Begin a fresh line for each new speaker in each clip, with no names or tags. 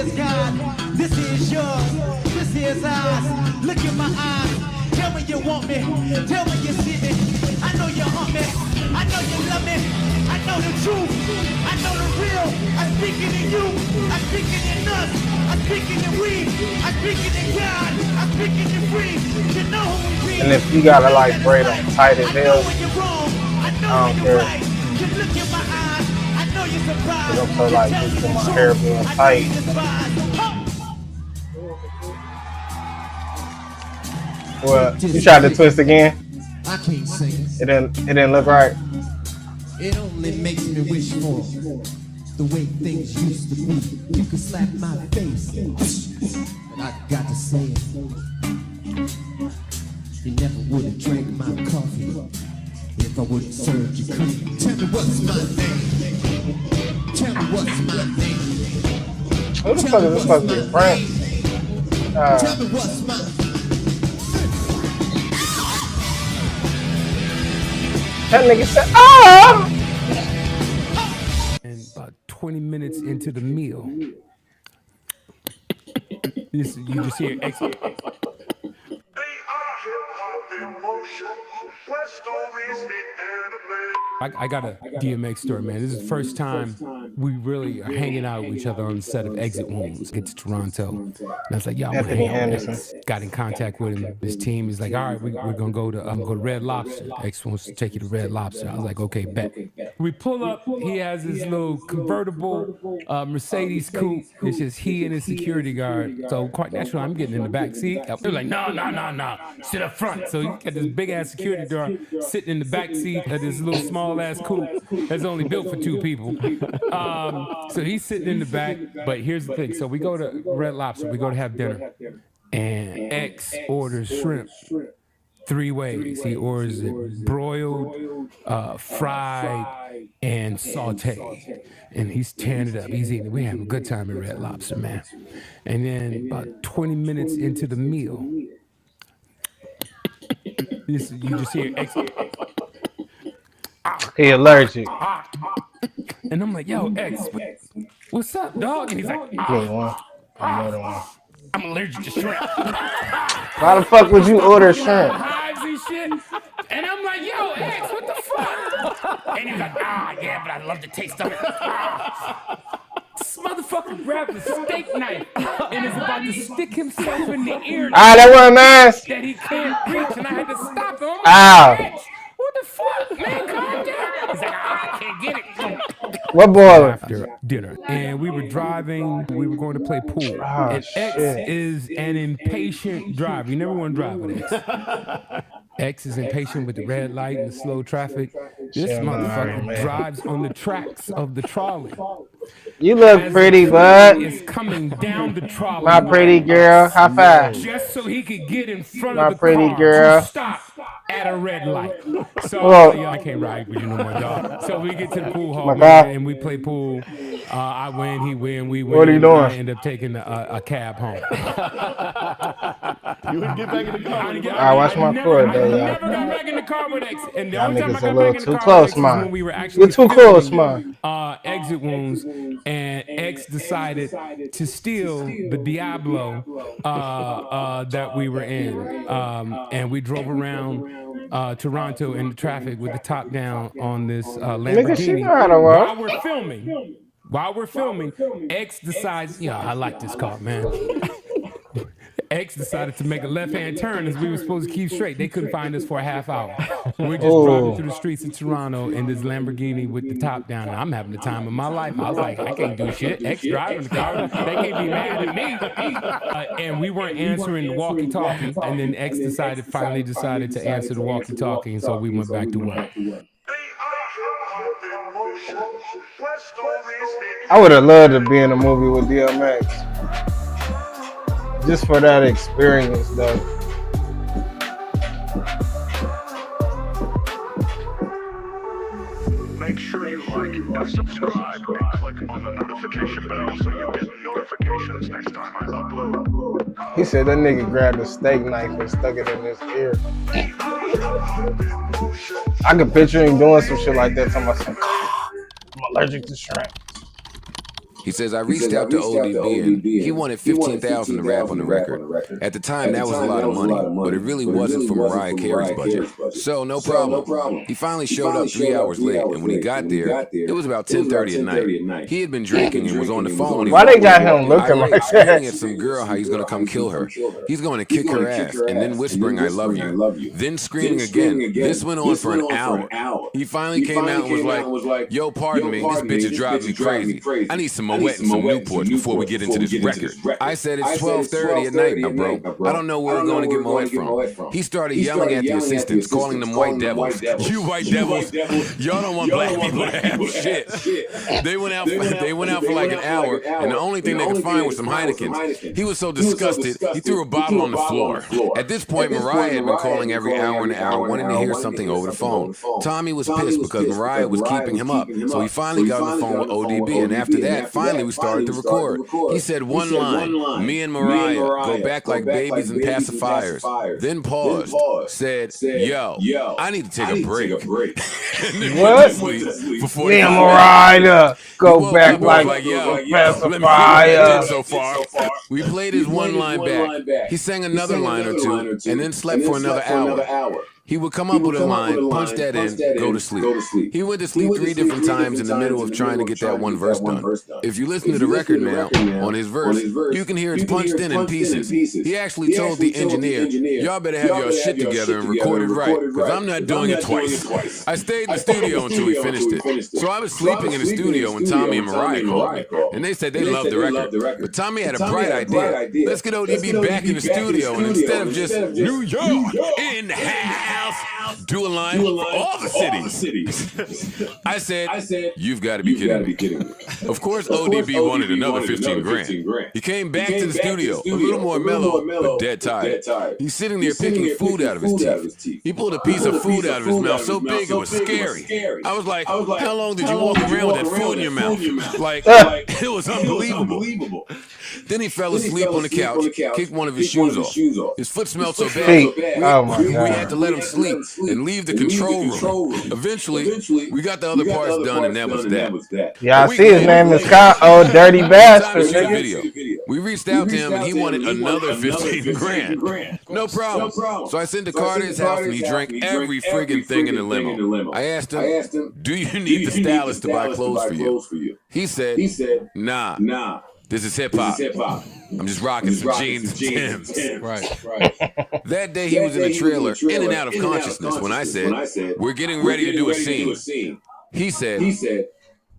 is God, this is yours, this is ours. Look in my eyes, tell me you want me, tell me you see me. I know you hunt me, I know you love me, I know the truth, I know the real. I'm speaking to you, I'm speaking to us, I'm speaking to we, I'm speaking to God, I'm speaking to free. You know who we be.
And if you gotta like braid them tight as hell,
I
I
know
don't
when you're
care.
right. You look in my eyes, I know you're surprised.
Cause I'm so
You
like
tell
used
me
to
the
my
truth,
hair being
I know
tight.
you despise.
Well, you tried to twist again.
I can't sing it.
It didn't look right.
It only makes me wish for the way things used to be. You can slap my face, but I got to say it. You never would have drank my coffee if I wouldn't served you cream. Tell me what's my name. Tell me what's my name.
Who the fuck is this supposed to be? Frank?
Tell me what's my name.
That nigga said, "Ah!"
And about 20 minutes into the meal, you just hear exit. I got a DMX story, man. This is the first time we really are hanging out with each other on the set of Exit Wounds. Get to Toronto. And I was like, yo, I want to hang out with X. Got in contact with him. His team is like, all right, we're going to go to Red Lobster. X wants to take you to Red Lobster. I was like, okay, bet. We pull up. He has his little convertible Mercedes coupe. It's just he and his security guard. So quite naturally, I'm getting in the back seat. They're like, no. Sit up front. So you got this big-ass security guard sitting in the back seat of this little small-ass coupe that's only built for 2 people. So he's sitting in the back. But here's the thing. So we go to Red Lobster. We go to have dinner. And X orders shrimp 3 ways. He orders it broiled, fried, and sauteed. And he's tearing it up. He's eating it. We're having a good time at Red Lobster, man. And then about 20 minutes into the meal, you just hear X.
He allergic.
And I'm like, yo, X, what's up, dog? And he's like,
Another one.
I'm allergic to shrimp.
Why the fuck would you order shrimp?
Hives and shit. And I'm like, yo, X, what the fuck? And he's like, yeah, but I love the taste of it. This motherfucker grabbed a steak knife and is about to stick himself in the ear.
That wasn't nice.
That he can't reach, and I had to stop him.
Ow.
What the fuck, man? Calm down. He's like, I can't get it.
What boiler?
After dinner, and we were driving. We were going to play pool. And X is an impatient driver. You never want to drive with X. X is impatient with the red light and the slow traffic. This motherfucker drives on the tracks of the trolley.
You look pretty, bud.
Is coming down the trolley.
My pretty girl. High five.
Just so he could get in front
My
of the
pretty
car
girl.
to stop at a red light. So I can't ride with you no more, dog. So we get to the pool hall and we play pool. I win, he win, we win.
What are you doing?
I end up taking a cab home.
You would get back in the car.
I watch my cord, though,
I
y'all.
never got back in the car with X. And the
Y'all
only time I
niggas a
got
little
back in
too
the car
close,
with X is
man.
when we were actually
You're too close, man.
Exit Wounds, and X decided to steal the Diablo that we were in, and we drove around Toronto in the traffic with the top down on this Lamborghini while we're filming. X decides, I like this car, man. X decided to make a left-hand turn as we were supposed to keep straight. They couldn't find us for a half hour. We're just driving through the streets of Toronto in this Lamborghini with the top down. I'm having the time of my life. I was like, I can't do shit. X driving the car. They can't be mad at me. And we weren't answering the walkie-talkie. And then X finally decided to answer the walkie-talkie. And so we went back to work.
I would have loved to be in a movie with DMX. Just for that experience, though.
Make sure you like and subscribe and click on the notification bell so you get notifications next time I upload.
He said that nigga grabbed a steak knife and stuck it in his ear. I could picture him doing some shit like that. Talking about some, I'm allergic to shrimp.
He says, I reached out to ODB and he wanted $15,000 to rap on the record. At the time, that was a lot of money, but it really wasn't for Mariah Carey's budget. So, no problem. He finally showed up 3 hours late, and when he got there, it was about 10:30 at night. He had been drinking and was on the phone when he
Why they got him looking like that?
Screaming at some girl how he's going to come kill her. He's going to kick her ass, and then whispering, I love you. Then screaming again. This went on for an hour. He finally came out and was like, yo, pardon me, this bitch is driving me crazy. I need some Moet and some Newports before we get into this record. I said, it's 12:30 at night now, bro. I don't know where we're going to get Moet from. He started yelling at the assistants, calling them white devils. You white devils, y'all don't want black people to have shit. They went out for like an hour, and the only thing they could find was some Heinekens. He was so disgusted, he threw a bottle on the floor. At this point, Mariah had been calling every hour and hour, wanting to hear something over the phone. Tommy was pissed because Mariah was keeping him up, so he finally got on the phone with ODB, and after that, finally we started to record. He said one line, me and Mariah go back like babies and pacifiers, then paused, said, yo, I need to take a break.
What? Me and Mariah go back like pacifiers.
So far, we played his one line back. He sang another line or two, and then slept for another hour. He would come up with a line, punch that in, go to sleep. He went to sleep 3 different times in the middle of trying to get that one verse done. If you listen to the record now, on his verse, you can hear it's punched in pieces. He actually told the engineer, y'all better have your shit together and record it right, because I'm not doing it twice. I stayed in the studio until we finished it. So I was sleeping in the studio when Tommy and Mariah called me, and they said they loved the record. But Tommy had a bright idea. Let's get ODB back in the studio, and instead of just New York in the house, do a line for all the cities. I said, you've got to be kidding me. Of course, ODB wanted another 15 grand. He came back to the studio, a little more mellow, but dead tired. He's sitting there picking food out of his teeth. He pulled a piece of food out of his mouth so big it was scary. I was like, how long did you walk around with that food in your mouth? Like, it was unbelievable. Then he fell asleep on the couch, kicked one of his shoes off. His foot smelled so bad, we had to let him sleep and leave the control room. Eventually, we got the other parts done, and that was that.
Yeah, I see his name is Kyle, Dirty Bastard.
We reached out to him, and he wanted another 15 grand. No problem. So I sent to Carter's house, and he drank every friggin' thing in the limo. I asked him, do you need the stylist to buy clothes for you? He said, nah. This is hip hop. I'm just rocking some jeans and Timbs.
Right.
That day he was in the trailer, in and out of consciousness when I said, we're getting ready to do a scene. He said,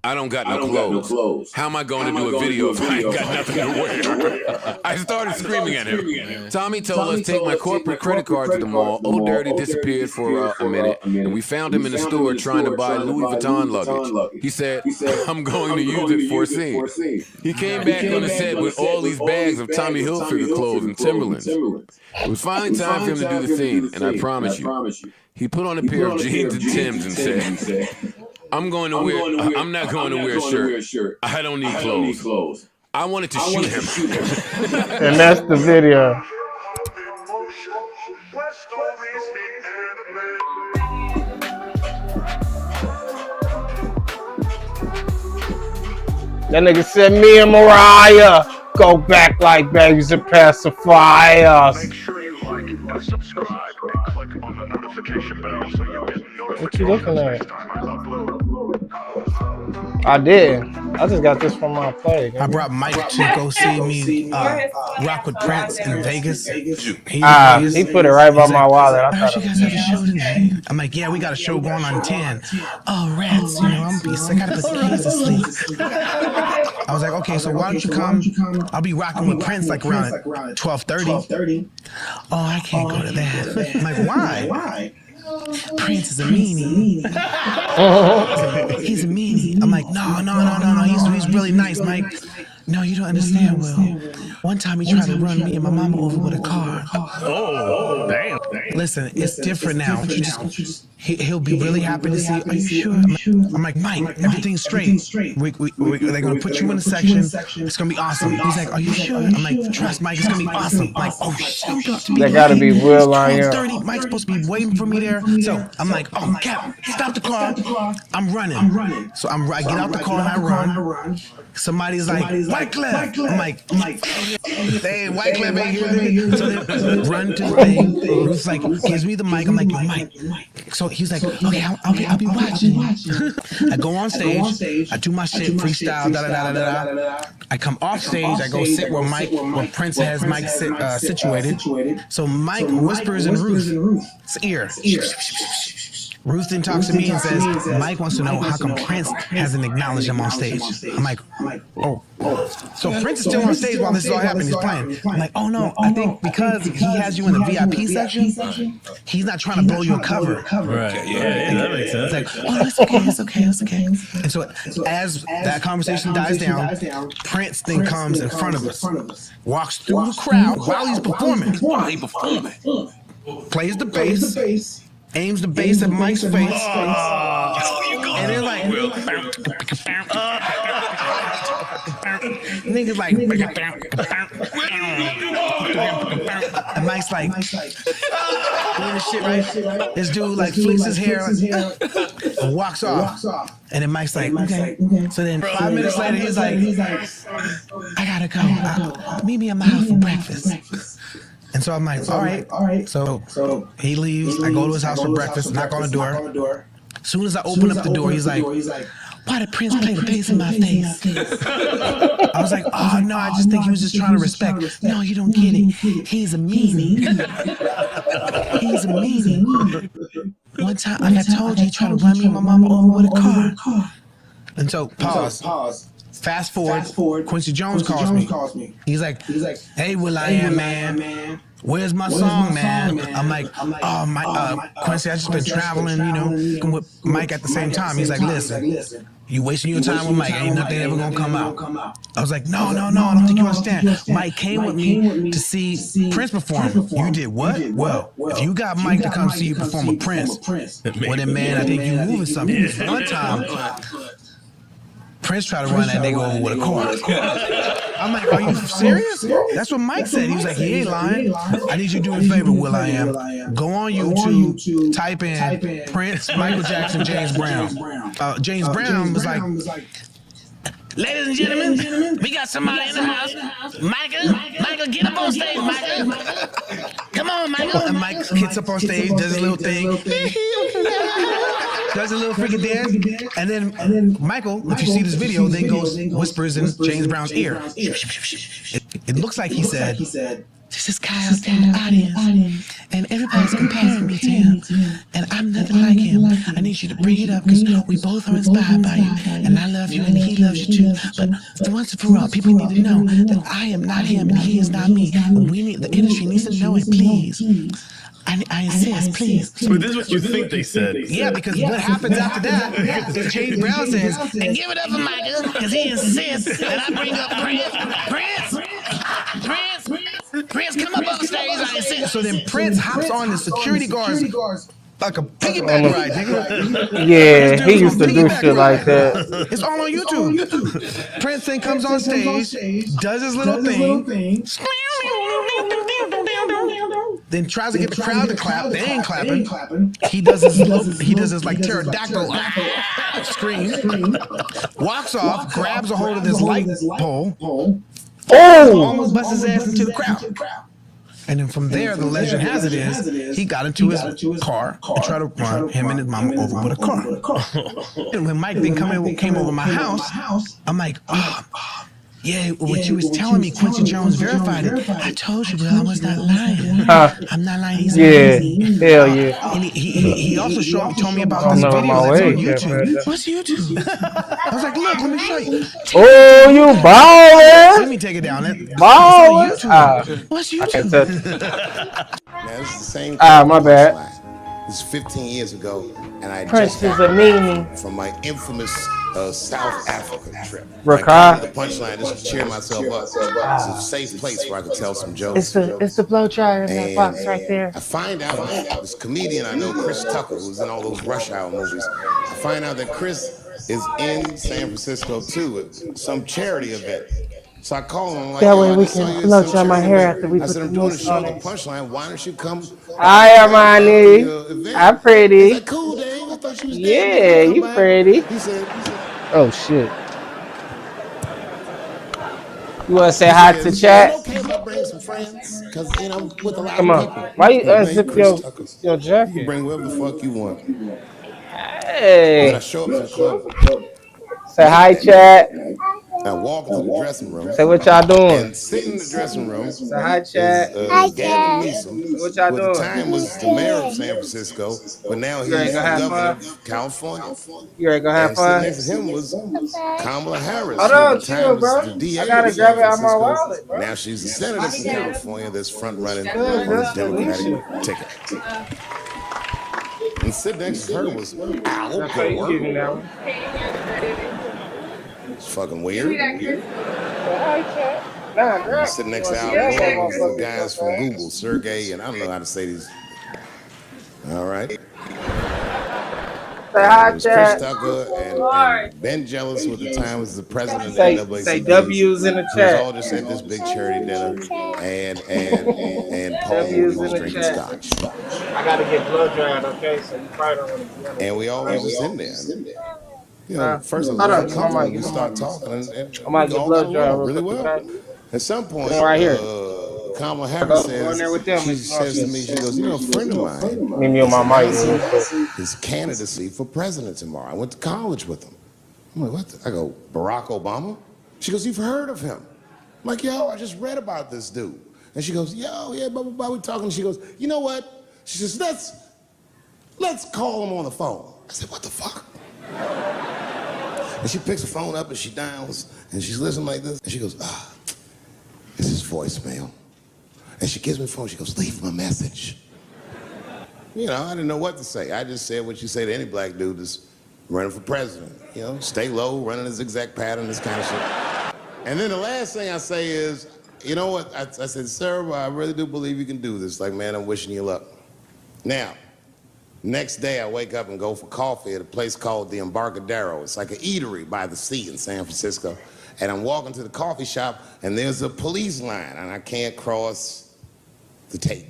I don't got no clothes. How am I going to do a video if I ain't got nothing to wear? I started screaming at him. Tommy told us to take my corporate credit card to the mall. Old Dirty disappeared for a minute, and we found him in the store trying to buy Louis Vuitton luggage. He said, I'm going to use it for a scene. He came back on the set with all these bags of Tommy Hilfiger clothes and Timberlands. It was finally time for him to do the scene, and I promise you, he put on a pair of jeans and Timbs and said, I'm not going to wear a shirt. I don't need clothes. I wanted to shoot him.
And that's the video. That nigga said, me and Mariah go back like babies and pacifiers.
Make sure you like and subscribe and click on the notification bell so you get notifications
What you looking at?
next time I upload.
I did. I just got this from my play.
I brought Mike to go see me rock with Prince in Vegas.
He put it right by my wallet. I thought
you guys have a show tonight. I'm like, yeah, we got a show going on 10. Oh, rats, I'm gonna be sick. I gotta put the kids to sleep. I was like, okay, so why don't you come? I'll be rocking with Prince like around 12:30. Oh, I can't go to that. I'm like, why? Prince is a meanie. He's a meanie. I'm like, no. He's really nice, Mike. No, you don't understand, Will. One time he tried to run me and my mama over with a car.
Oh, damn.
Listen, it's different now. He'll be really happy to see you. Are you sure? I'm like, Mike, everything's straight. They're going to put you in a section. It's going to be awesome. He's like, are you sure? I'm like, trust Mike, it's going to be awesome. I'm like, oh, shit, I'm about to be
That gotta be Will I Am.
12:30. Mike's supposed to be waiting for me there. So I'm like, oh, Cap, stop the car. I'm running. So I get out the car and I run. Somebody's like, Wyclef. I'm like, hey, Wyclef ain't here. So they run to the thing. Ruth's like, gives me the mic. I'm like, yo, Mike. So he's like, okay, I'll be watching. I go on stage. I do my shit, freestyle, da-da-da-da-da. I come off stage. I go sit where Prince has Mike situated. So Mike whispers in Ruth's ear. Ruth then talks to me and says, Mike wants to know how come Prince hasn't acknowledged him on stage. I'm like, oh. So Prince is still on stage while this is all happening. He's playing. I'm like, oh no, I think because he has you in the VIP section, he's not trying to blow you a cover.
Right, yeah, that makes sense.
It's like, oh, it's okay. And so as that conversation dies down, Prince then comes in front of us, walks through the crowd while he's performing. Plays the bass. Aims the bass at Mike's face, and they're like, niggas like, and Mike's like, doing this shit, right? This dude like flicks his hair and walks off, and then Mike's like, okay. So then 5 minutes later, he's like, I gotta go. Meet me at my house for breakfast. And so I'm like, all right. So he leaves. I go to his house for breakfast, knock on the door. As soon as I open up the door, he's like, why did Prince play the bass in my face? I was like, oh no, I just think he was just trying to respect. No, you don't get it. He's a meanie. He's a meanie. One time, like I told you, he tried to run me and my mama over with a car. And so, pause. Fast forward, Quincy Jones calls me. He's like, hey, Will I Am, man. Where's my song, man? I'm like, oh, Quincy, I just been traveling, with Mike at the same time. He's like, listen, you wasting your time with Mike. Ain't nothing ever gonna come out. I was like, no, I don't think you understand. Mike came with me to see Prince perform. You did what? Well, if you got Mike to come see you perform with Prince, well then, man, I think you moving something. One time, Prince tried to run that nigga over with a car. I'm like, are you serious? That's what Mike said. He was like, he ain't lying. I need you to do me a favor, Will I Am. Go on YouTube, type in Prince, Michael Jackson, James Brown. James Brown was like, ladies and gentlemen, we got somebody in the house. Michael, get up on stage, Michael. Come on, Michael. And Mike gets up on stage, does his little thing. Does a little freaking dance, and then Michael, if you see this video, then goes whispers in James Brown's ear. It looks like he said, this is Kyle in the audience, and everybody's comparing me to him, and I'm nothing like him. I need you to bring it up, because we both are inspired by you, and I love you, and he loves you too. But for once and for all, people need to know that I am not him, and he is not me. And the industry needs to know it, please. I insist, please.
But this is what you think they said.
Yeah, because what happens after that is James Brown says, and give it up for Michael, because he insists that I bring up Prince, come up on stage, I insist. So then Prince hops on the security guards like a piggyback ride, nigga.
Yeah, he used to do shit like that.
It's all on YouTube. Prince then comes on stage, does his little thing, then tries to get the crowd to clap. They ain't clapping. He does his like pterodactyl scream. Walks off, grabs a hold of this light pole. Almost busts his ass into the crowd. And then from there, the legend has it is he got into his car and tried to run him and his mama over with a car. And when Mike then came over my house, I'm like, oh. Yeah, what you was telling me, Quincy Jones verified it. I told you, Will, I was not lying. I'm not lying. He's amazing.
Hell yeah.
And he also told me about this video that's on YouTube. What's YouTube? I was like, look, let me show you.
Oh, you ballin'.
Let me take it down.
Ballin'.
What's YouTube?
I can't touch it. My bad.
This is 15 years ago, and I
Prince
just
is a meanie.
from my infamous South Africa trip.
Rakai.
The punchline just to cheer myself up. It's a safe place where I can tell some jokes.
It's the blow dryer in that box right there.
I find out this comedian I know, Chris Tucker, who's in all those Rush Hour movies. I find out that Chris is in San Francisco too at some charity event. So I call him. I'm like,
that way we can blow dry my hair after we
I
put
said,
the
I'm doing a
mousse
show
on
at
it.
the Punchline. Why don't you come?
Hi, Armani. I'm pretty.
Like, cool, Dave. I thought you was
Yeah, you pretty.
He said,
oh shit. You wanna say hi to chat?
okay if I bring some friends? Because, you know, with a lot
Come
of
on.
people.
Why you
Man,
unzip
Chris Tucker.
your
You can
jacket?
bring whoever the fuck you want. When I
Hey.
show up to the club,
Say hi, chat.
I walk into the dressing room.
Say what y'all doing.
And sitting in the dressing room.
Say hi, chat.
Hi, Gavin Newsom,
What y'all
who at
doing?
the time was the mayor of San Francisco, but now he's
You ain't
the
gonna have
governor
fun?
of California.
You ain't gonna have
And sitting
fun?
next to him was Kamala Harris.
Hold
who
on,
at the time
chill,
was
bro.
the DA
I gotta
of San
grab it out my
Francisco.
wallet, bro.
Now she's the senator from California that's front running on
Good,
the
nice to meet
Democratic ticket. And sitting next to her was Al
Okay, you give me
Gore.
that one.
It's fucking weird.
Hi, chat. Nah, girl.
Sitting next to Al
Yeah,
Gore was the
motherfucker.
guys from Google, Sergey, and I don't know how to say these. All right.
Say hi,
It was Chris
chat.
Tucker and Ben Jealous, who at the time was the president of the
Say
NAACP.
W's in the
He was
chat.
all just at this big charity dinner, and Paul
W's
was
in the
drinking
chat.
scotch,
I gotta get blow dried, okay? So you probably don't want to.
and we always just in there. You know, first of
hold
all,
on,
uncomfortable
I
when
might
we
get-
start talking, and
I might
we
get
all
blow
got
dried
along
real
really
quick,
well.
okay?
At some point,
Right here.
Kamala Harris
Go in there with them,
she
Miss
says to me, she goes, you know, a friend of mine
Meet me on my mic.
his candidacy for president tomorrow. I went to college with him. I'm like, what? I go, Barack Obama? She goes, you've heard of him? I'm like, yo, I just read about this dude. And she goes, yo, yeah, blah, blah, blah, we talking. She goes, you know what? She says, let's call him on the phone. I said, what the fuck? And she picks the phone up and she dials and she's listening like this. And she goes, this is voicemail. And she gives me the phone. She goes, leave him a message. You know, I didn't know what to say. I just said what you say to any black dude that's running for president. You know, stay low, running a zigzag pattern, this kind of shit. And then the last thing I say is, you know what? I said, sir, I really do believe you can do this. Like, man, I'm wishing you luck. Now, next day I wake up and go for coffee at a place called the Embarcadero. It's like an eatery by the sea in San Francisco. And I'm walking to the coffee shop and there's a police line and I can't cross the tape.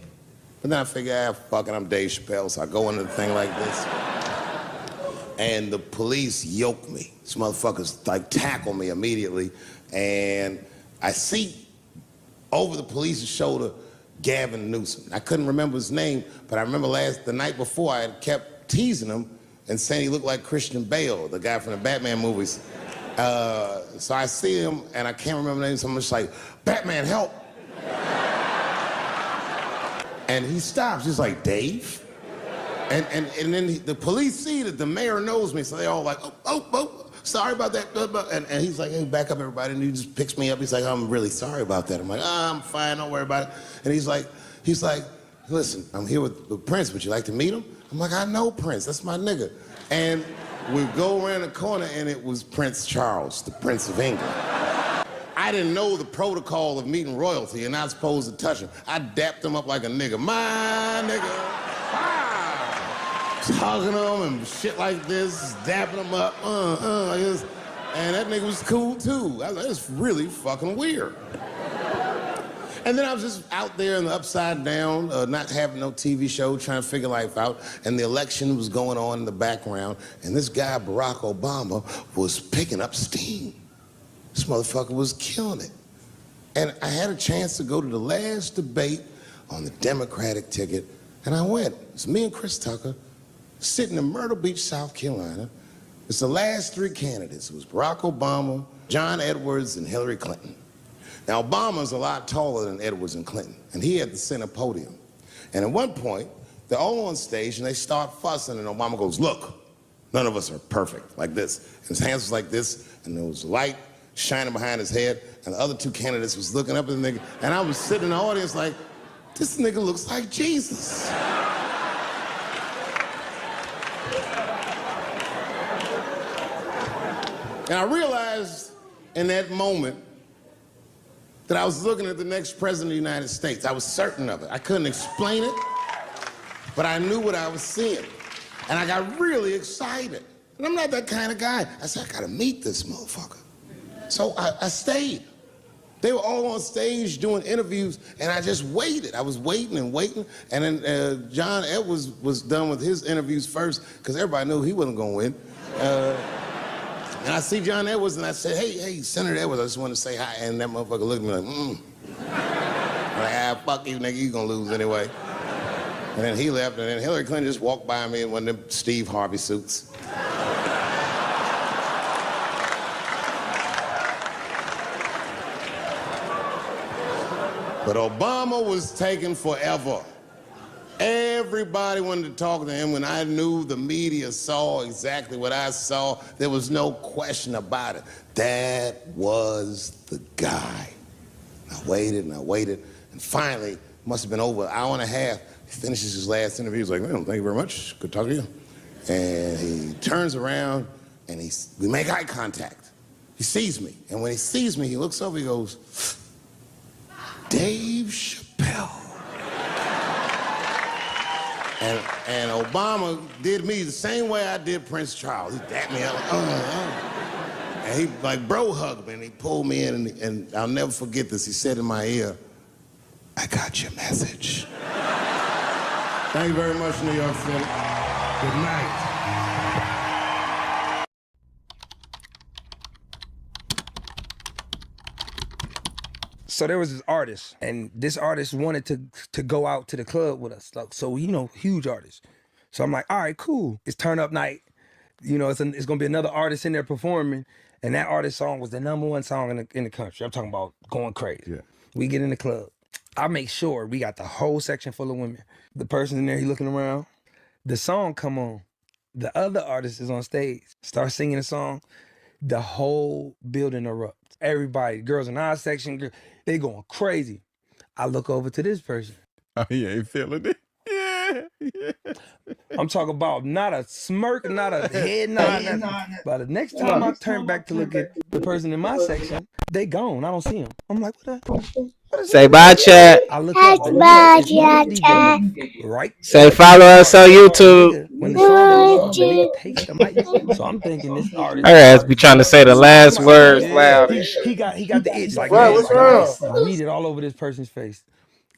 But then I figure, fuck it, I'm Dave Chappelle, so I go into the thing like this. And the police yoke me. These motherfuckers like tackle me immediately. And I see over the police's shoulder Gavin Newsom. I couldn't remember his name, but I remember the night before I had kept teasing him and saying he looked like Christian Bale, the guy from the Batman movies. So I see him and I can't remember the name, so I'm just like, Batman, help. And he stops, he's like, Dave? And then the police see that the mayor knows me, so they all like, oh, sorry about that. And he's like, hey, back up, everybody. And he just picks me up. He's like, I'm really sorry about that. I'm like, I'm fine, don't worry about it. And he's like, listen, I'm here with Prince. Would you like to meet him? I'm like, I know Prince. That's my nigga. And we go around the corner, and it was Prince Charles, the Prince of England. I didn't know the protocol of meeting royalty. You're not supposed to touch him. I dapped him up like a nigga. My nigga. Hugging him and shit like this, dapping him up, like this. And that nigga was cool too. I was like, that's really fucking weird. And then I was just out there in the upside down, not having no TV show, trying to figure life out. And the election was going on in the background. And this guy, Barack Obama, was picking up steam. This motherfucker was killing it. And I had a chance to go to the last debate on the Democratic ticket. And I went. It's me and Chris Tucker sitting in Myrtle Beach, South Carolina. It's the last three candidates. It was Barack Obama, John Edwards, and Hillary Clinton. Now, Obama's a lot taller than Edwards and Clinton, and he had the center podium. And at one point, they're all on stage, and they start fussing, and Obama goes, look, none of us are perfect, like this. And his hands was like this, and there was light shining behind his head, and the other two candidates was looking up at the nigga, and I was sitting in the audience like, this nigga looks like Jesus. And I realized in that moment that I was looking at the next president of the United States. I was certain of it. I couldn't explain it, but I knew what I was seeing. And I got really excited. And I'm not that kind of guy. I said, I gotta meet this motherfucker. So I stayed. They were all on stage doing interviews, and I just waited. I was waiting and waiting, and then John Edwards was done with his interviews first, because everybody knew he wasn't gonna win. And I see John Edwards, and I said, hey, Senator Edwards, I just want to say hi. And that motherfucker looked at me like, I'm like, fuck you, nigga, you gonna lose anyway. And then he left, and then Hillary Clinton just walked by me in one of them Steve Harvey suits. But Obama was taking forever. Everybody wanted to talk to him. When I knew the media saw exactly what I saw, there was no question about it. That was the guy. I waited and I waited, and finally, it must have been over an hour and a half, he finishes his last interview. He's like, well, thank you very much. Good talking to you. And he turns around, and we make eye contact. He sees me, and when he sees me, he looks over, he goes, Dave Chappelle. And Obama did me the same way I did Prince Charles. He dapped me up, and he like bro hugged me, and he pulled me in, and I'll never forget this. He said in my ear, I got your message. Thank you very much, New York City. Good night.
So there was this artist, and this artist wanted to go out to the club with us. So, you know, huge artist. So I'm like, all right, cool. It's turn up night. You know, it's gonna be another artist in there performing, and that artist song was the #1 song in the country. I'm talking about going crazy. Yeah. We get in the club. I make sure we got the whole section full of women. The person in there, he looking around. The song come on. The other artist is on stage. Start singing the song. The whole building erupts. Everybody, girls in our section, they going crazy. I look over to this person.
Oh, he ain't feeling it. Yeah.
I'm talking about not a smirk, not a head nod, nothing. But the next time I turn back to look at the person in my section, they gone. I don't see them. I'm like, what
Say bye, chat.
I look up, bye, chat. Right?
Say follow us on YouTube.
When the song is on, the nigga takes the mic. So I'm thinking this artist.
Her ass be trying to say the last words loud.
He got the itch like,
what's wrong?
Read it all over this person's face.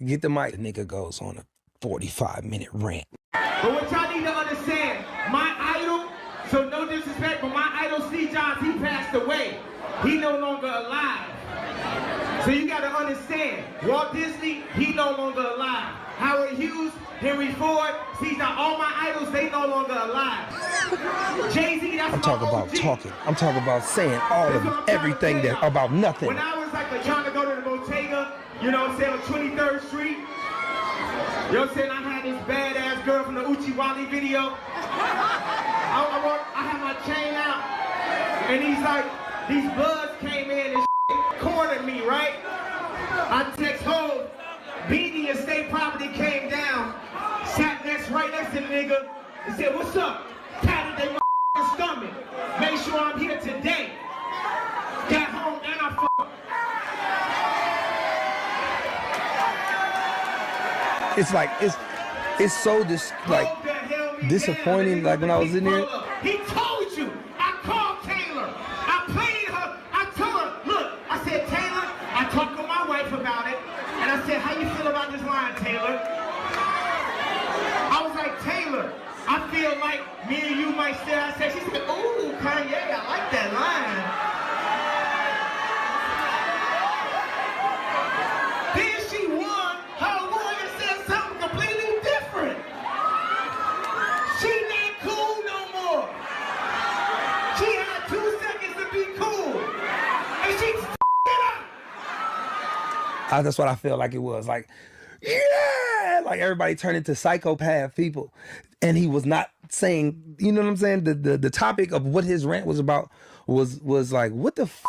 Get the mic. The nigga goes on a 45-minute rant.
But what y'all need to understand, my idol, so no disrespect, but my idol Steve Jobs, he passed away. He no longer alive. So you gotta understand, Walt Disney, he no longer alive. Howard Hughes, Henry Ford, see now all my idols, they no longer alive. Jay-Z, that's
I'm talking about talking. I'm talking about saying all of everything that about nothing.
When I was like trying to go to the Bottega, you know what I'm saying, on 23rd Street, you know what I'm saying, I had this badass girl from the Uchi Wally video. I had my chain out, and these bloods came in and cornered me, right? I text home, Beanie Estate Property came down, sat right next to the nigga, and said, what's up? Patted their stomach. Make sure I'm here today. Got home and I
It's like it's so disappointing. Like when I was in there.
He told you. I called Taylor. I played her. I told her, look, I said, Taylor, I talked to my wife about it, and I said, how you feel about this line, Taylor? I was like, Taylor, I feel like me and you might stay. I said, she said, ooh, Kanye, I like that line. Then she won. Her lawyer said something completely different. She not cool no more. She had 2 seconds to be cool. And she it up.
That's what I feel like it was. Like, yeah! Like everybody turned into psychopath people. And he was not saying, you know what I'm saying? The topic of what his rant was about was like, what the f?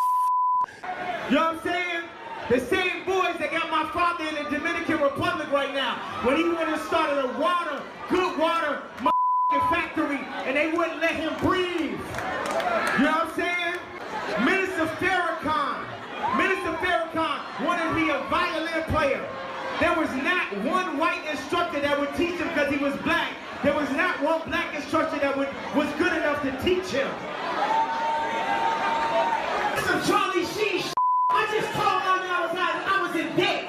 You know what I'm saying? The same boys that got my father in the Dominican Republic right now, when he went and started a good water factory, and they wouldn't let him breathe. You know what I'm saying? Minister Farrakhan. Minister Farrakhan wanted to be a violin player. There was not one white instructor that would teach him because he was black. There was not one black instructor that was good enough to teach him. Some Charlie Sheen shit. I just called out when I was in debt.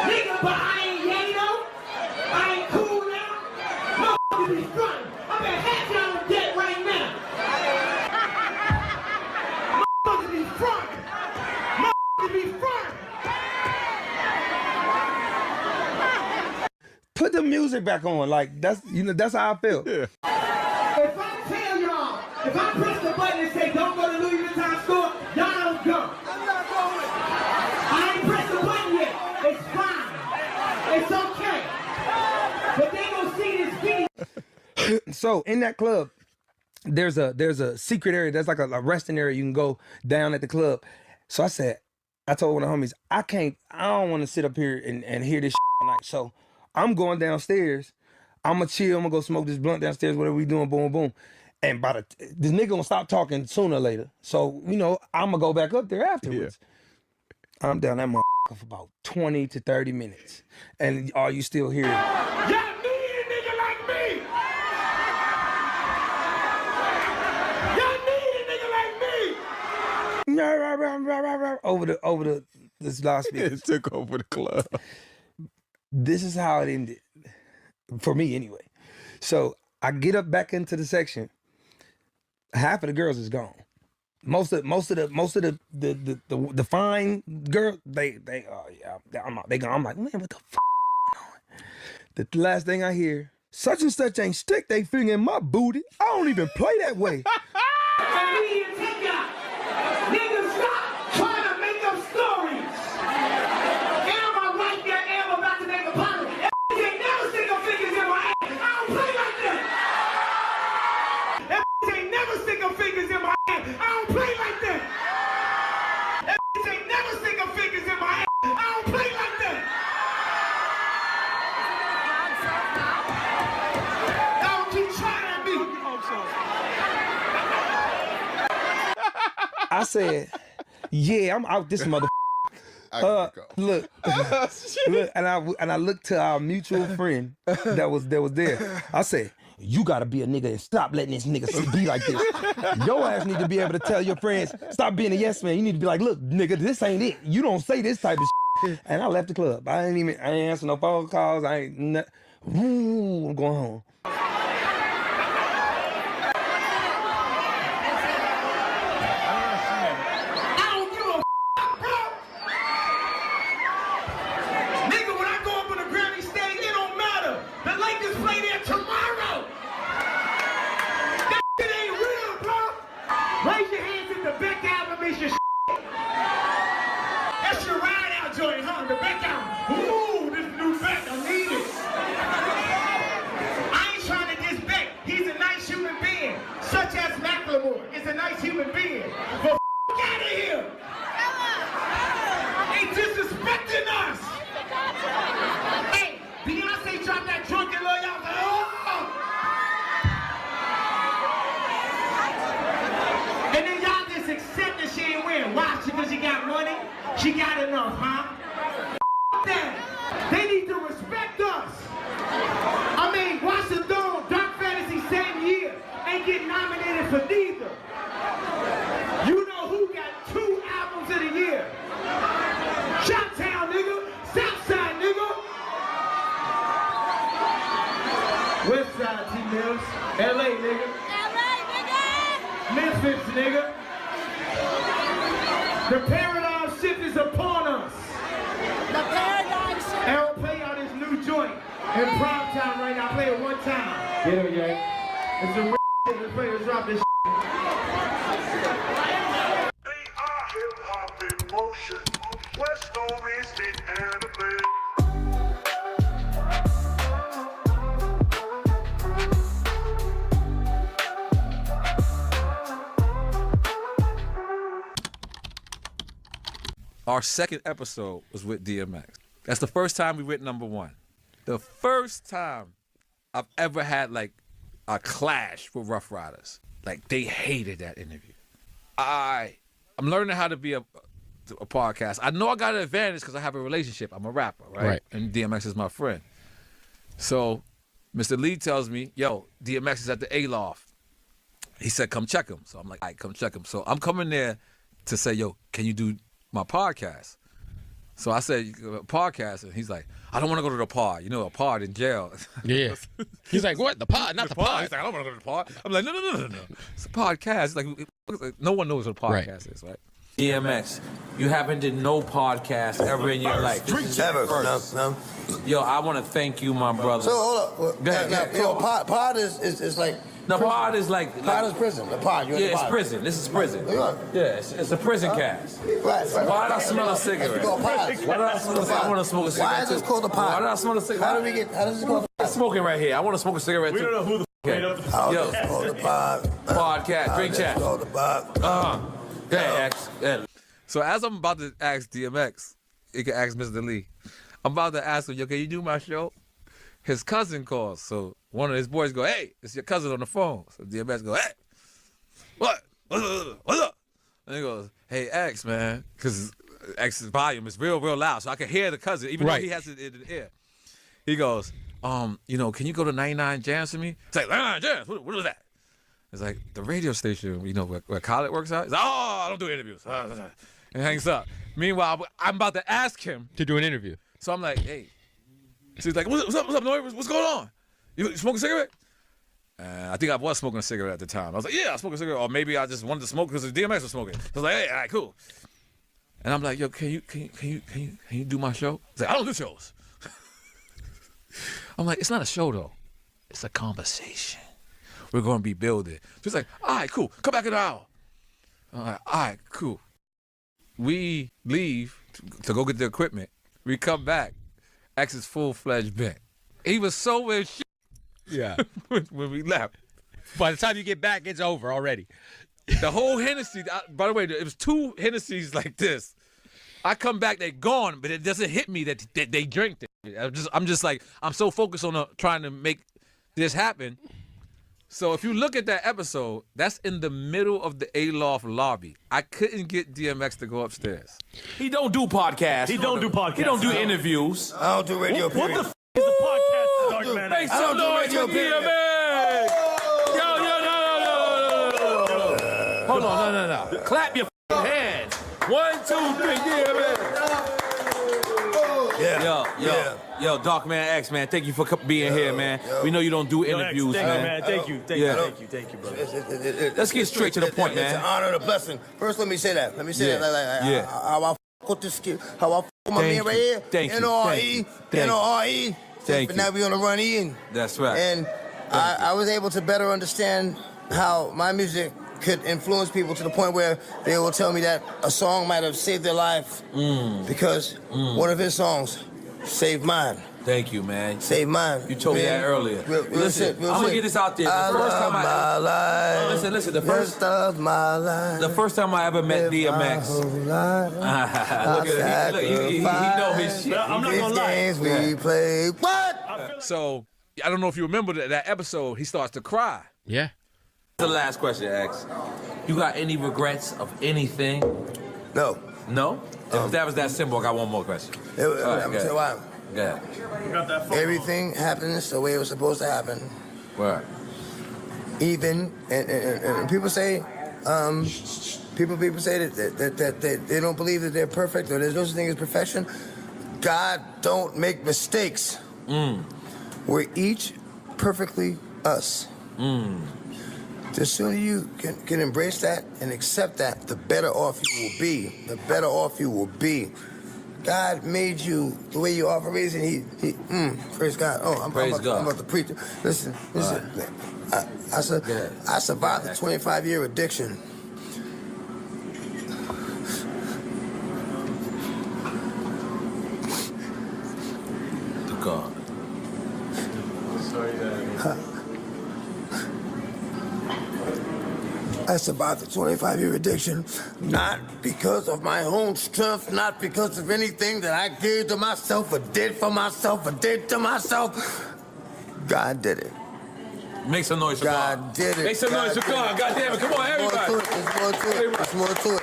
Nigga, but I ain't yay though. I ain't cool now. Motherfuckers be front. I bet half y'all in debt right now. Motherfuckers be front. Motherfuckers be front.
Put the music back on. Like, that's how I feel.
Yeah. If I tell y'all, if I press the button and say don't go to Louis Vuitton store, y'all don't go. I'm not going. I ain't pressed the button yet. It's fine. It's okay. But they gonna see this video.
So in that club, there's a secret area. There's like a resting area you can go down at the club. So I told one of the homies, I don't want to sit up here and hear this shit all night. So I'm going downstairs. I'm gonna chill. I'm gonna go smoke this blunt downstairs. Whatever we doing, boom, boom. And this nigga gonna stop talking sooner or later. So I'm gonna go back up there afterwards. Yeah. I'm down that motherfucker for about 20 to 30 minutes, and all you still hear.
Y'all need a nigga like me. Y'all need a nigga like me.
Over this last speaker.
It took over the club.
This is how it ended, for me anyway. So I get up back into the section. Half of the girls is gone. Most of the fine girl, they I'm out. They gone. I'm like, man, what the f on? The last thing I hear, such and such ain't stick they finger in my booty. I don't even play that way.
Niggas stop trying to make up stories. Am I right there? Am about to make a pilot? They never stick their fingers in my ass. I don't play like that. They never stick their fingers in my ass. I don't play like that. They never stick their fingers in my ass. I don't play like that. Y'all keep trying at me.
I said, yeah, I'm out this mother. Look, and I looked to our mutual friend that was there. I said, you gotta be a nigga and stop letting this nigga be like this. Your ass need to be able to tell your friends, stop being a yes man. You need to be like, look, nigga, this ain't it. You don't say this type of shit. And I left the club. I ain't answer no phone calls. I'm going home.
Is a nice human being, but out of here! They disrespecting us! Hey, Beyonce dropped that drunk and love y'all like, oh! And then y'all just accept that she ain't winning. Why? Because she got money? She got enough, huh? That. They need to respect us. I mean, Watch the Throne, Dark Fantasy, same year, ain't get nominated for neither. You know who got 2 albums of the year? Shoptown, nigga. Southside, nigga. Westside, T-Mills. LA, nigga. LA, nigga. Memphis, nigga. The paradigm shift is upon us. The paradigm shift. Errol, play out his new joint in prime time right now. Play it one time. Get it, yeah. It's a real shit. Let's play it. Drop this shit.
Our second episode was with DMX. That's the first time we went #1. The first time I've ever had like a clash with Rough Riders. Like they hated that interview. I I'm learning how to be a podcast. I know I got an advantage because I have a relationship. I'm a rapper, right? And DMX is my friend. So Mr. Lee tells me, yo, DMX is at the A-Loft. He said, come check him. So I'm like, all right, come check him. So I'm coming there to say, yo, can you do my podcast? So I said, podcast, and he's like, I don't want to go to the pod. You know, a pod in jail.
Yeah. He's like, what? The pod? Not the pod.
He's like, I don't want to go to the pod. I'm like, no. It's a podcast. Like, no one knows what a podcast is, right? DMX, you haven't did no podcast ever in your life.
Ever. No.
Yo, I want to thank you, my brother.
So, hold up.
Go ahead.
Pod is like...
No, pod is like...
Pod is prison. The pod.
Yeah, it's prison. This is prison. Yeah, it's a prison cast.
Right.
Why did I smell a cigarette? Why did I smell a cigarette? I want to smoke a cigarette.
Why is this called a pod?
Why did I smell a cigarette?
How does this called a pod?
I'm smoking right here. I want to smoke a cigarette too.
We don't know who the made up the
Yo, it's called the pod.
Podcast. Drink chat.
It's called the pod.
Yeah. So as I'm about to ask DMX, you can ask Mr. Lee. I'm about to ask him, yo, can you do my show? His cousin calls. So one of his boys go, hey, it's your cousin on the phone. So DMX go, hey, what? What's up? And he goes, hey, X, man, because X's volume is real loud, so I can hear the cousin, even though he has it in the ear. He goes, can you go to 99 Jams for me? It's like, 99 Jams? What is that? It's like the radio station, where Khaled works out. He's like, oh, I don't do interviews. And hangs up. Meanwhile, I'm about to ask him
to do an interview.
So I'm like, hey. So he's like, what's up, Noy? What's going on? You smoking a cigarette? I think I was smoking a cigarette at the time. I was like, yeah, I smoke a cigarette. Or maybe I just wanted to smoke because the DMX was smoking. So I was like, hey, all right, cool. And I'm like, yo, can you do my show? He's like, I don't do shows. I'm like, it's not a show though. It's a conversation. We're going to be building. So he's like, all right, cool. Come back in an hour. I'm like, all right, cool. We leave to go get the equipment. We come back. X is full-fledged bent. He was so in shit.
Yeah.
when we left.
By the time you get back, it's over already.
The whole Hennessy, by the way, it was 2 Hennessy's like this. I come back, they're gone, but it doesn't hit me that they drank it. I'm just like, I'm so focused on trying to make this happen. So if you look at that episode, that's in the middle of the A-Loft lobby. I couldn't get DMX to go upstairs.
He don't do podcasts.
He don't do podcasts.
He don't do interviews.
I don't do radio,
What
period.
the is a podcast, Dark Man?
Make some noise for DMX! Yo, no. Hold on, no. Clap your hands. 1, 2, 3, DMX. Yo, Dark Man X, man, thank you for being here, man. We know you don't do interviews, man.
Thank you, brother.
Let's get straight to the point, man.
It's an honor and a blessing. First, let me say that. How I fuck with this kid, how I fuck with my man right here.
Thank you.
N-O-R-E.
Thank
But
you.
now we on the run in.
That's right.
And I was able to better understand how my music could influence people to the point where they will tell me that a song might have saved their life because one of his songs saved mine.
Thank you, man.
Saved mine.
You told me that earlier.
Listen,
I'm gonna get this out there. The first time
my life.
Listen.
The
first time I ever met DMX. Look at him. He know his shit.
I'm not gonna lie.
Games we play. What?
So I don't know if you remember that episode. He starts to cry.
Yeah.
The last question, X. You got any regrets of anything?
No.
No? If that was that simple, I got one more question.
I'm gonna tell you why.
Go ahead.
Everything happens the way it was supposed to happen.
Right.
Even and people say, people say that they don't believe that they're perfect or there's no such thing as perfection. God don't make mistakes. We're each perfectly us. The sooner you can embrace that and accept that, the better off you will be. The better off you will be. God made you the way you are for a reason. He praise God. Oh, I'm about to preach. Listen. Right. I survived a 25-year addiction.
To God.
Sorry,
I survived a 25-year addiction, not because of my own strength, not because of anything that I gave to myself or did for myself or did to myself. God did it.
Make some noise for God.
God did it.
Make some noise for God. God damn it. Come on, everybody.
There's more to it.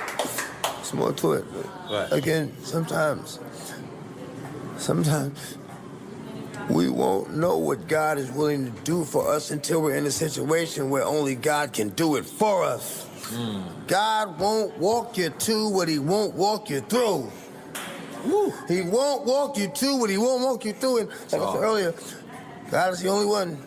There's more to it.
Right.
Again, sometimes we won't know what God is willing to do for us until we're in a situation where only God can do it for us. God won't walk you to what he won't walk you through. He won't walk you to what he won't walk you through. And like I said earlier, God is the only one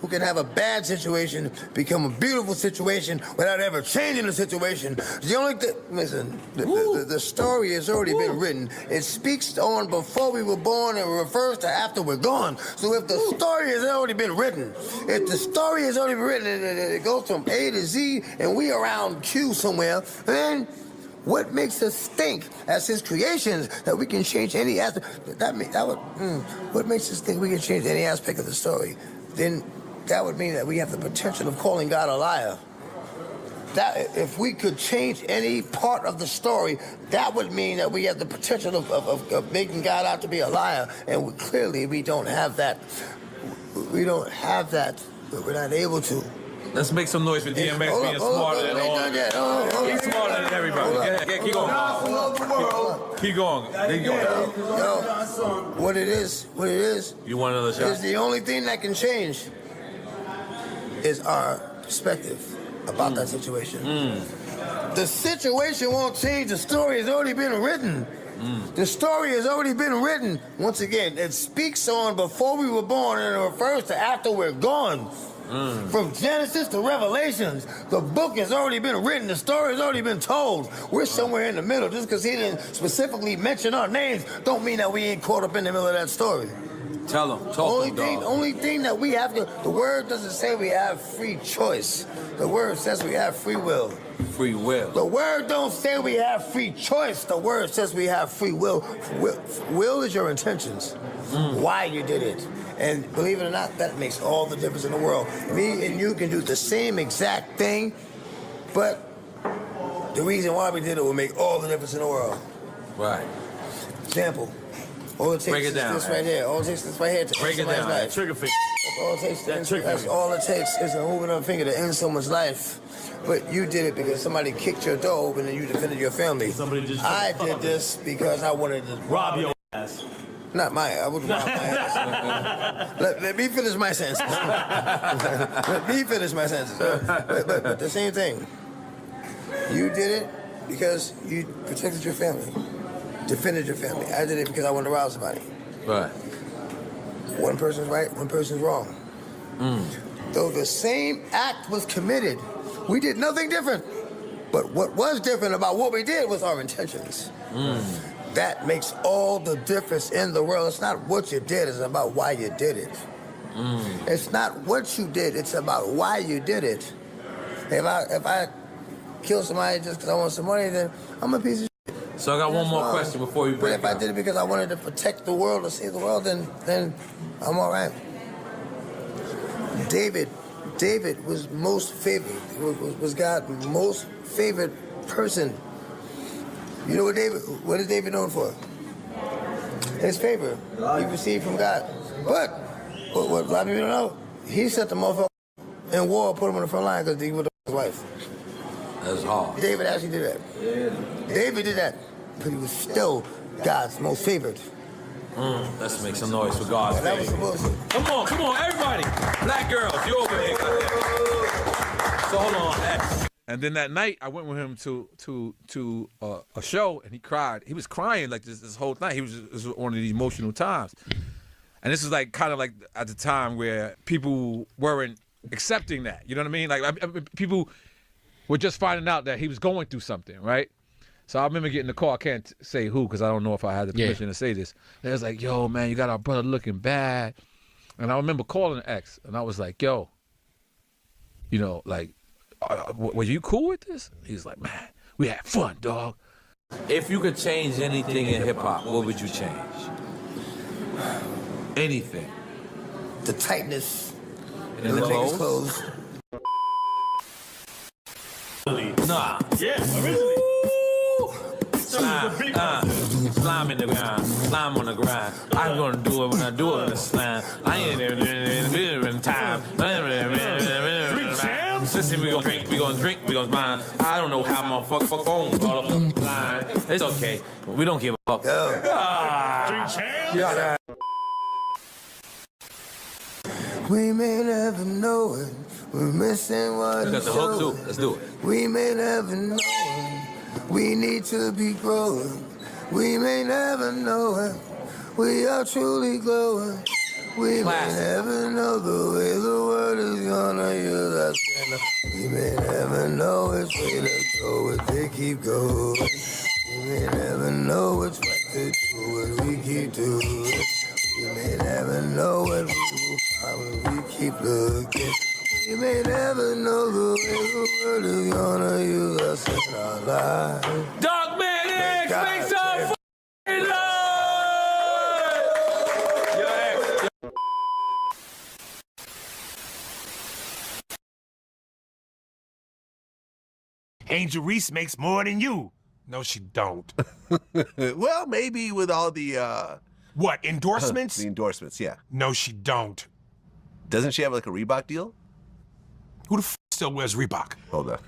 who can have a bad situation become a beautiful situation without ever changing the situation. The only thing, listen, the story has already been written. It speaks on before we were born and refers to after we're gone. So if the story has already been written, if the story has already been written and it goes from A to Z and we around Q somewhere, then what makes us think as his creations that we can change any aspect? What makes us think we can change any aspect of the story? Then that would mean that we have the potential of calling God a liar. That if we could change any part of the story, that would mean that we have the potential of making God out to be a liar. And clearly we don't have that. We don't have that. We're not able to.
Let's make some noise for DMX being smarter than all. He's smarter than everybody. Keep going. Keep going.
Yo, what it is.
You want another shot?
Is the only thing that can change is our perspective about that situation. The situation won't change. The story has already been written. The story has already been written. Once again, it speaks on before we were born and it refers to after we're gone. From Genesis to Revelations, the book has already been written. The story has already been told. We're somewhere in the middle. Just because he didn't specifically mention our names don't mean that we ain't caught up in the middle of that story.
Tell him. Talk to him, dog.
Only thing that we have to, the word doesn't say we have free choice. The word says we have free will.
Free will.
The word don't say we have free choice. The word says we have free will. Will is your intentions. Why you did it. And believe it or not, that makes all the difference in the world. Me and you can do the same exact thing, but the reason why we did it will make all the difference in the world.
Right.
Example. All it takes is this right here. All it takes is this right here to
break it down.
Trigger finger.
That's all it takes is a moving of a finger to end someone's life. But you did it because somebody kicked your door open and you defended your family. I did this because I wanted to
rob your ass.
Not mine. I wouldn't rob my ass. Let me finish my sentence. Let me finish my sentence. But the same thing. You did it because you protected your family. Defended your family. I did it because I wanted to rob somebody.
Right.
One person's right, one person's wrong. Though the same act was committed, we did nothing different. But what was different about what we did was our intentions. That makes all the difference in the world. It's not what you did, it's about why you did it. It's not what you did, it's about why you did it. If I kill somebody just because I want some money, then I'm a piece of shit.
So I got one more question before you break.
But if I did it because I wanted to protect the world or save the world, then I'm all right. David was most favored, was God's most favored person. You know what is David known for? His favor he received from God. But what a lot of people don't know, he set the motherfucker in war, put him on the front line because he was his wife.
That's hard.
David actually did that. Yeah. David did that, but he was still God's most favored.
Let's make some noise for God's
that was supposed to.
Come on, everybody. Black girls, you over here. So hold on. And then that night, I went with him to a show, and he cried. He was crying like this whole night. It was one of these emotional times. And this is like kind of like at the time where people weren't accepting that. You know what I mean? Like people were just finding out that he was going through something, right? So I remember getting in the car. I can't say who because I don't know if I had the permission to say this. They was like, yo, man, you got our brother looking bad. And I remember calling X, and I was like, yo, you know, like, were you cool with this? He's like, man, we had fun, dog. If you could change anything in hip-hop, what would you change? Anything.
The tightness
in the clothes? Nah.
Yes, originally.
Slime in the ground, slime on the grind. I'm gonna do it when I do it in the slime. I ain't in time.
3 jams?
Sissy, we gonna drink, we gonna mind. I don't know how my fuck phone all up the line. It's okay. We don't give a fuck. Yeah.
We may never know it. We're missing what
We got the hook too. Let's do it.
We may never know it. We need to be growing. We may never know it. We are truly glowing. We may never know the way the world is gonna use us. We may never know which way to go if they keep going. We may never know which way to do if we keep doing it. We may never know what we will find when we keep looking. We may never know the way the world is gonna use us in our lives.
Dog Man X, make some fucking noise!
Angel Reese makes more than you. No, she don't.
Well, maybe with all the
What, endorsements?
The endorsements, yeah.
No, she don't.
Doesn't she have like a Reebok deal?
Who the f still wears Reebok?
Hold on.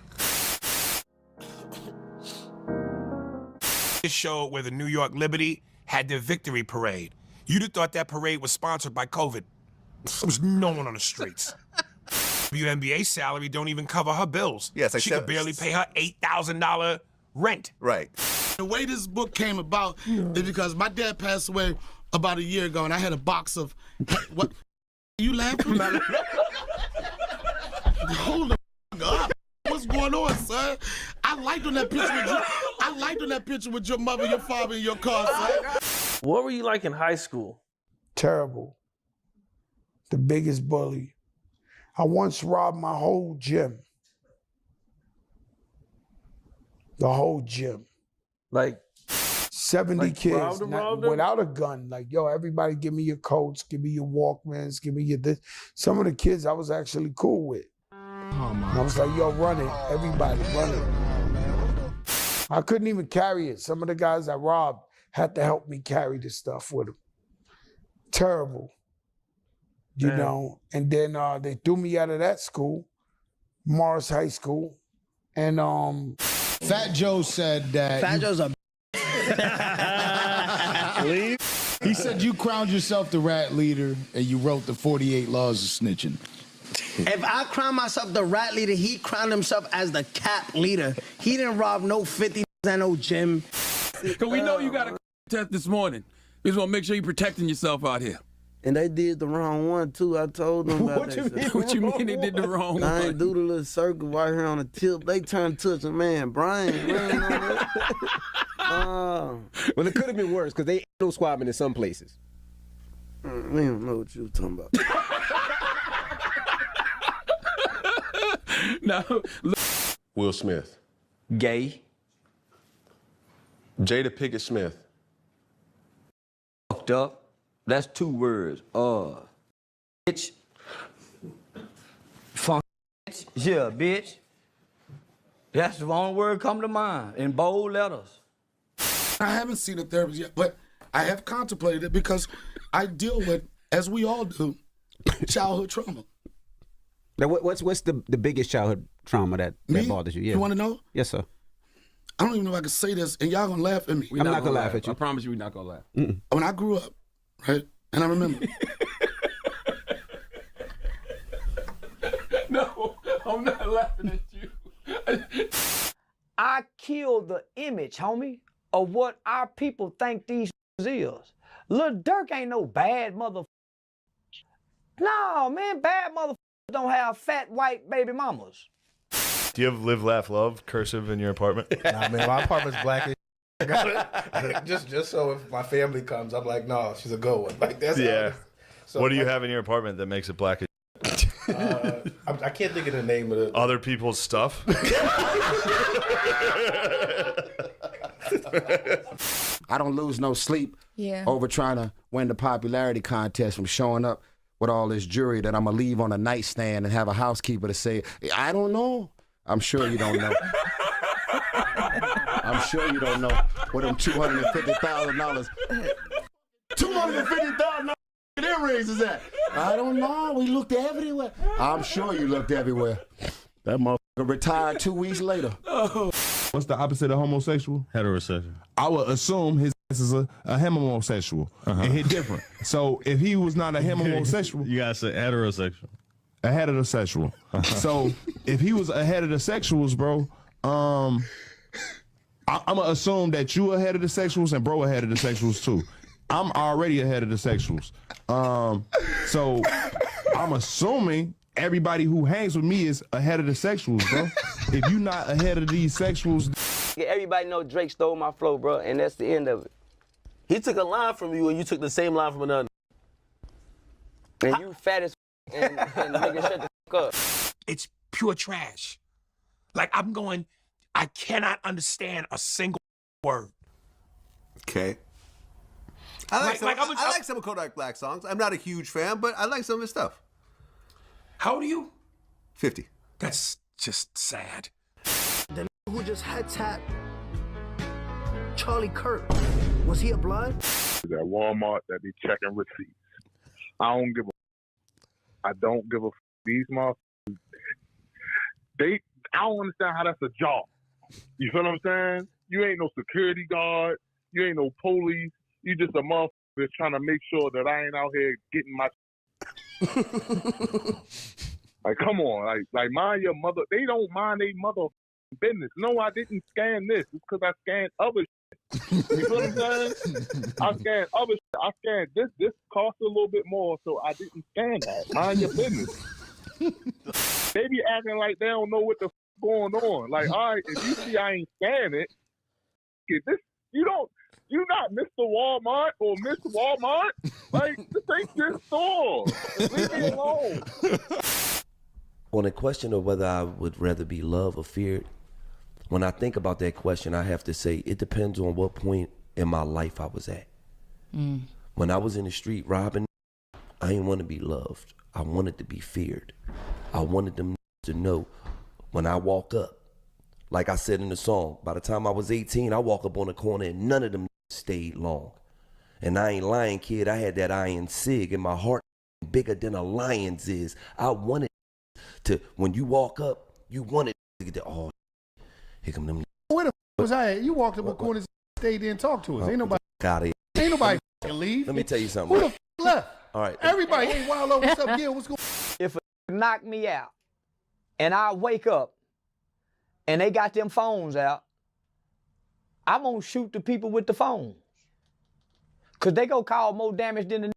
This show where the New York Liberty had their victory parade. You'd have thought that parade was sponsored by COVID. There was no one on the streets. WNBA salary don't even cover her bills.
Yes,
she could barely pay her $8,000 rent.
Right.
The way this book came about is because my dad passed away about a year ago, and I had a box of what? You laughing? Hold the up. What's going on, son? I liked on that picture with you. I liked on that picture with your mother, your father, in your car, son.
What were you like in high school?
Terrible. The biggest bully. I once robbed my whole gym. The whole gym.
Like
70 kids without a gun. Like, yo, everybody give me your coats, give me your Walkmans, give me your this. Some of the kids I was actually cool with. And I was like, yo, run it. Everybody, run it. I couldn't even carry it. Some of the guys I robbed had to help me carry the stuff with them. Terrible. You know, and then they threw me out of that school, Morris High School, and
Fat Joe said that.
Fat Joe's a.
He said you crowned yourself the rat leader and you wrote the 48 Laws of Snitching.
If I crown myself the rat leader, he crowned himself as the cap leader. He didn't rob no 50 and no gym.
Cause we know you got a test this morning. We just want to make sure you're protecting yourself out here.
And they did the wrong one too. I told them about that.
What you mean they did the wrong one?
I ain't do the little circle right here on the tip. They turned to us, man, Brian.
Well, it could have been worse because they ain't no squabbling in some places.
We don't know what you were talking about.
No.
Will Smith.
Gay.
Jada Pinkett Smith.
Fucked up. That's 2 words. Bitch. Funk. Yeah, bitch. That's the only word come to mind in bold letters.
I haven't seen a therapist yet, but I have contemplated it because I deal with, as we all do, childhood trauma.
Now, what's the biggest childhood trauma that bothers you? Yeah.
You want to know?
Yes, sir.
I don't even know if I can say this, and y'all gonna laugh at me.
I'm not gonna laugh at you.
I promise you we're not gonna laugh.
When I grew up, right, and I remember.
No, I'm not laughing at you.
I killed the image, homie, of what our people think these is. Lil Durk ain't no bad motherfucker. No, man, bad motherfuckers don't have fat white baby mamas.
Do you have live, laugh, love cursive in your apartment?
Nah, man, my apartment's black as I got it. Just so if my family comes, I'm like, no, she's a good one. Like that's
So what do you have in your apartment that makes it black as
I can't think of the name of it.
Other people's stuff?
I don't lose no sleep over trying to win the popularity contest from showing up with all this jewelry that I'm going to leave on a nightstand and have a housekeeper to say, I don't know. I'm sure you don't know. I'm sure you don't know where them $250,000. $250,000 earrings is at? I don't know. We looked everywhere. I'm sure you looked everywhere. That motherfucker retired 2 weeks later.
What's the opposite of homosexual?
Heterosexual.
I would assume his ass is a homosexual and hit different. So if he was not a homosexual,
You gotta say heterosexual.
a heterosexual. So if he was a heterosexuals, bro, I'm gonna assume that you a heterosexuals and bro a heterosexuals too. I'm already a heterosexuals. So I'm assuming everybody who hangs with me is a heterosexuals, bro. If you not ahead of these sexuals,
Everybody know Drake stole my flow, bro, and that's the end of it.
He took a line from you and you took the same line from another.
And you fat as and nigga shut the fuck up.
It's pure trash. Like, I'm going, I cannot understand a single word.
Okay. I like some of Kodak Black songs. I'm not a huge fan, but I like some of his stuff.
How old are you?
50.
That's just sad.
The who just head tapped Charlie Kirk, was he a blood?
At Walmart that be checking receipts. I don't give a these motherfuckers. I don't understand how that's a job. You feel what I'm saying? You ain't no security guard. You ain't no police. You just a motherfucker that's trying to make sure that I ain't out here getting my like, come on, like mind your mother. They don't mind their mother business. No, I didn't scan this. It's because I scanned other shit. You feel what I'm saying? I scanned other shit. I scanned this. This cost a little bit more, so I didn't scan that. Mind your business. They be acting like they don't know what the going on. Like, all right, if you see I ain't scan it, this you're not Mr. Walmart or Miss Walmart. Like, this ain't your store. Leave me alone.
On the question of whether I would rather be loved or feared, when I think about that question, I have to say it depends on what point in my life I was at. When I was in the street robbing, I didn't want to be loved. I wanted to be feared. I wanted them to know when I walk up, like I said in the song, by the time I was 18, I walk up on the corner and none of them stayed long. And I ain't lying, kid. I had that iron sig in my heart, bigger than a lion's is. I wanted to, when you walk up, you wanted to get the, oh, here come them.
Where the f was I at? You walked up a corner and stayed there and talked to us. Ain't nobody leave.
Let me tell you something.
Who the f left?
All right.
Everybody, hey, Wild over, what's up? Yeah, what's going on?
If a knock me out and I wake up and they got them phones out, I'm gonna shoot the people with the phone. Cause they gonna cause more damage than the